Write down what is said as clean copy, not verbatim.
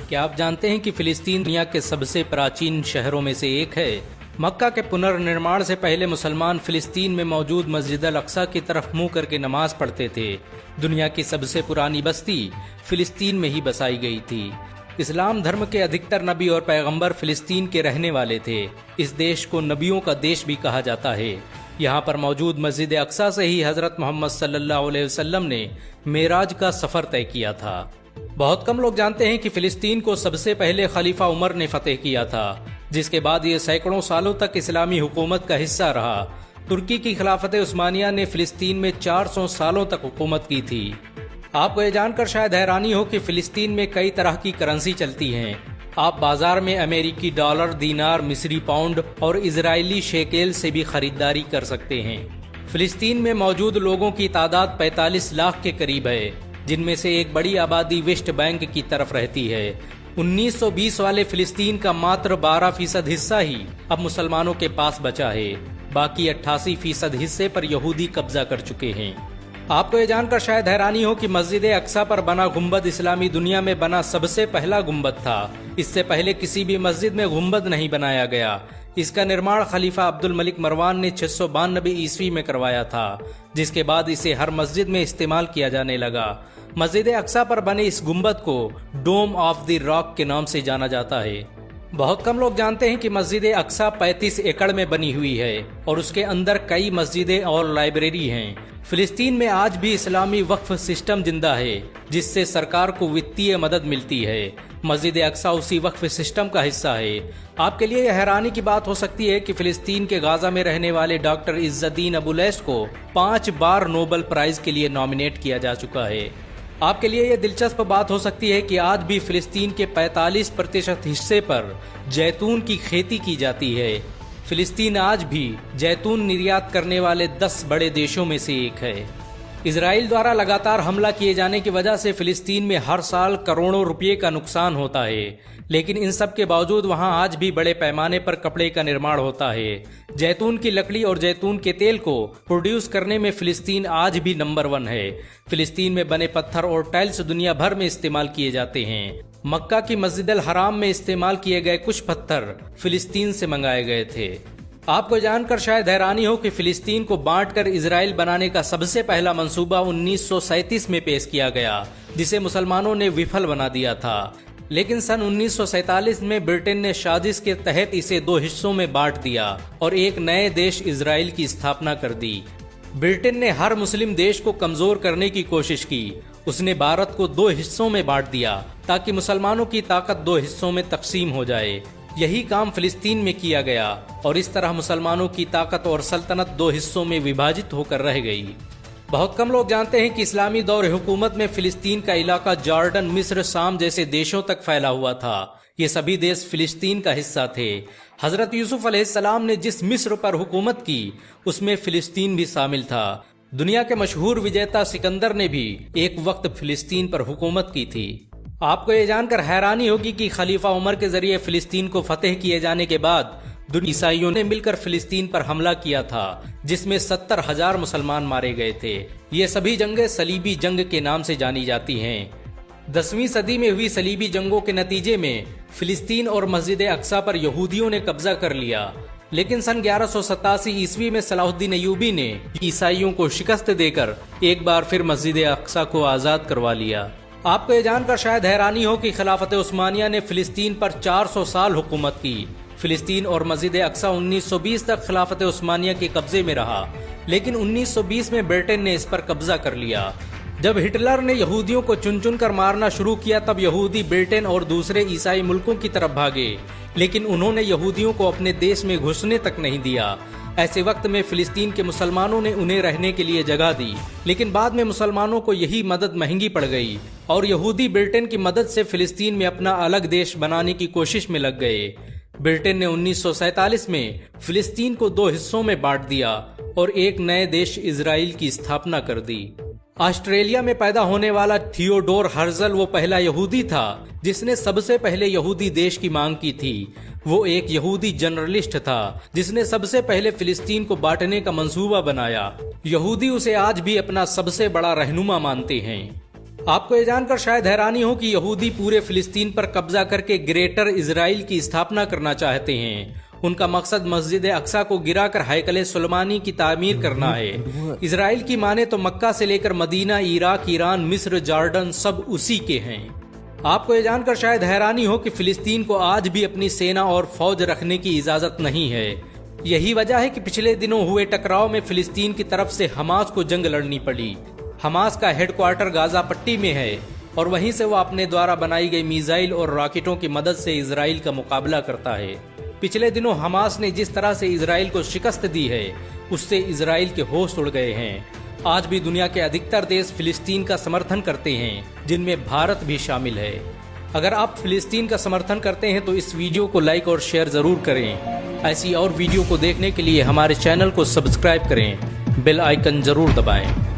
क्या आप जानते हैं कि फिलिस्तीन दुनिया के सबसे प्राचीन शहरों में से एक है। मक्का के पुनर्निर्माण से पहले मुसलमान फिलिस्तीन में मौजूद मस्जिद अल अक्सा की तरफ मुंह करके नमाज पढ़ते थे। दुनिया की सबसे पुरानी बस्ती फिलिस्तीन में ही बसाई गई थी। इस्लाम धर्म के अधिकतर नबी और पैगंबर फिलिस्तीन के रहने वाले थे। इस देश को नबियों का देश भी कहा जाता है। यहाँ पर मौजूद मस्जिद अक्सा से ही हजरत मोहम्मद सल्लल्लाहु अलैहि वसल्लम ने मेराज का सफर तय किया था। बहुत कम लोग जानते हैं कि फिलिस्तीन को सबसे पहले खलीफा उमर ने फतेह किया था, जिसके बाद ये सैकड़ों सालों तक इस्लामी हुकूमत का हिस्सा रहा। तुर्की की खिलाफत उस्मानिया ने फिलिस्तीन में 400 सालों तक हुकूमत की थी। आपको ये जानकर शायद हैरानी हो कि फिलिस्तीन में कई तरह की करेंसी चलती हैं। आप बाजार में अमेरिकी डॉलर, दीनार, मिस्री पाउंड और इजरायली शेकेल से भी खरीदारी कर सकते हैं। फिलिस्तीन में मौजूद लोगों की तादाद 45 लाख के करीब है, जिनमें से एक बड़ी आबादी वेस्ट बैंक की तरफ रहती है। 1920 वाले फिलिस्तीन का मात्र 12% हिस्सा ही अब मुसलमानों के पास बचा है। बाकी 88% हिस्से पर यहूदी कब्जा कर चुके हैं। आपको ये जानकर शायद हैरानी हो कि मस्जिद अक्सा पर बना गुंबद इस्लामी दुनिया में बना सबसे पहला गुंबद था। इससे पहले किसी भी मस्जिद में गुंबद नहीं बनाया गया। इसका निर्माण खलीफा अब्दुल मलिक मरवान ने 692 ईस्वी में करवाया था, जिसके बाद इसे हर मस्जिद में इस्तेमाल किया जाने लगा। मस्जिद अक्सा पर बने इस गुंबद को डोम ऑफ द रॉक के नाम से जाना जाता है। बहुत कम लोग जानते हैं कि मस्जिद अक्सा 35 एकड़ में बनी हुई है और उसके अंदर कई मस्जिदें और लाइब्रेरी हैं। फिलिस्तीन में आज भी इस्लामी वक्फ सिस्टम जिंदा है, जिससे सरकार को वित्तीय मदद मिलती है। मस्जिद अक्सा उसी वक्फ सिस्टम का हिस्सा है। आपके लिए यह हैरानी की बात हो सकती है कि फिलिस्तीन के गाजा में रहने वाले डॉक्टर इज्जुद्दीन अबुलैश को 5 बार नोबेल प्राइज के लिए नॉमिनेट किया जा चुका है। आपके लिए यह दिलचस्प बात हो सकती है कि आज भी फिलिस्तीन के 45% हिस्से पर जैतून की खेती की जाती है। फिलिस्तीन आज भी जैतून निर्यात करने वाले 10 बड़े देशों में से एक है। इजराइल द्वारा लगातार हमला किए जाने की वजह से फिलिस्तीन में हर साल करोड़ों रुपये का नुकसान होता है, लेकिन इन सब के बावजूद वहां आज भी बड़े पैमाने पर कपड़े का निर्माण होता है। जैतून की लकड़ी और जैतून के तेल को प्रोड्यूस करने में फिलिस्तीन आज भी नंबर 1 है। फिलिस्तीन में बने पत्थर और टाइल्स दुनिया भर में इस्तेमाल किए जाते हैं। मक्का की मस्जिद अल हराम में इस्तेमाल किए गए कुछ पत्थर फिलिस्तीन से मंगाए गए थे। आपको जानकर शायद हैरानी हो कि फिलिस्तीन को बांटकर इजराइल बनाने का सबसे पहला मंसूबा 1937 में पेश किया गया, जिसे मुसलमानों ने विफल बना दिया था। लेकिन सन 1947 में ब्रिटेन ने साजिश के तहत इसे 2 हिस्सों में बांट दिया और एक नए देश इजराइल की स्थापना कर दी। ब्रिटेन ने हर मुस्लिम देश को कमजोर करने की कोशिश की। उसने भारत को 2 हिस्सों में बांट दिया ताकि मुसलमानों की ताकत 2 हिस्सों में तकसीम हो जाए। यही काम फिलिस्तीन में किया गया और इस तरह मुसलमानों की ताकत और सल्तनत 2 हिस्सों में विभाजित होकर रह गई। बहुत कम लोग जानते हैं कि इस्लामी दौर हुकूमत में फिलिस्तीन का इलाका जॉर्डन, मिस्र, शाम जैसे देशों तक फैला हुआ था। ये सभी देश फिलिस्तीन का हिस्सा थे। हजरत यूसुफ अलैहिस्सलाम ने जिस मिस्र पर हुकूमत की, उसमें फिलिस्तीन भी शामिल था। दुनिया के मशहूर विजेता सिकंदर ने भी एक वक्त फिलिस्तीन पर हुकूमत की थी। आपको ये जानकर हैरानी होगी कि खलीफा उमर के जरिए फिलिस्तीन को फतेह किए जाने के बाद ईसाइयों ने मिलकर फिलिस्तीन पर हमला किया था, जिसमें 70,000 मुसलमान मारे गए थे। ये सभी जंगें सलीबी जंग के नाम से जानी जाती हैं। 10वीं सदी में हुई सलीबी जंगों के नतीजे में फिलिस्तीन और मस्जिद अक्सा पर यहूदियों ने कब्जा कर लिया। लेकिन सन 1187 ईस्वी में सलाहुद्दीन अय्यूबी ने ईसाइयों को शिकस्त देकर एक बार फिर मस्जिद अक्सा को आजाद करवा लिया। आपको ये जानकर शायद हैरानी हो कि खिलाफत उस्मानिया ने फिलिस्तीन पर 400 साल हुकूमत की। फिलिस्तीन और मस्जिद अक्सा 1920 तक खिलाफत उस्मानिया के कब्जे में रहा, लेकिन 1920 में ब्रिटेन ने इस पर कब्जा कर लिया। जब हिटलर ने यहूदियों को चुन चुन कर मारना शुरू किया, तब यहूदी ब्रिटेन और दूसरे ईसाई मुल्कों की तरफ भागे, लेकिन उन्होंने यहूदियों को अपने देश में घुसने तक नहीं दिया। ऐसे वक्त में फिलिस्तीन के मुसलमानों ने उन्हें रहने के लिए जगह दी, लेकिन बाद में मुसलमानों को यही मदद महंगी पड़ गई और यहूदी ब्रिटेन की मदद से फिलिस्तीन में अपना अलग देश बनाने की कोशिश में लग गए। ब्रिटेन ने 1947 में फिलिस्तीन को 2 हिस्सों में बांट दिया और एक नए देश इजराइल की स्थापना कर दी। ऑस्ट्रेलिया में पैदा होने वाला थियोडोर हर्जल वो पहला यहूदी था जिसने सबसे पहले यहूदी देश की मांग की थी। वो एक यहूदी जर्नलिस्ट था जिसने सबसे पहले फिलिस्तीन को बांटने का मंसूबा बनाया। यहूदी उसे आज भी अपना सबसे बड़ा रहनुमा मानते हैं। आपको ये जानकर शायद हैरानी हो कि यहूदी पूरे फिलिस्तीन पर कब्जा करके ग्रेटर इजराइल की स्थापना करना चाहते हैं। उनका मकसद मस्जिद अक्सा को गिराकर हैकले सुलेमानी की तामीर करना है। इजराइल की माने तो मक्का से लेकर मदीना, इराक, ईरान, मिस्र, जॉर्डन सब उसी के हैं। आपको ये जानकर शायद हैरानी हो कि फिलिस्तीन को आज भी अपनी सेना और फौज रखने की इजाजत नहीं है। यही वजह है कि पिछले दिनों हुए टकराव में फिलिस्तीन की तरफ से हमास को जंग लड़नी पड़ी। हमास का हेडक्वार्टर गाजा पट्टी में है और वहीं से वो अपने द्वारा बनाई गई मिसाइल और रॉकेटों की मदद से इजराइल का मुकाबला करता है। पिछले दिनों हमास ने जिस तरह से इजराइल को शिकस्त दी है, उससे इजराइल के होश उड़ गए हैं। आज भी दुनिया के अधिकतर देश फिलिस्तीन का समर्थन करते हैं, जिनमें भारत भी शामिल है। अगर आप फिलिस्तीन का समर्थन करते हैं तो इस वीडियो को लाइक और शेयर जरूर करें। ऐसी और वीडियो को देखने के लिए हमारे चैनल को सब्सक्राइब करें, बेल आइकन जरूर दबाएं।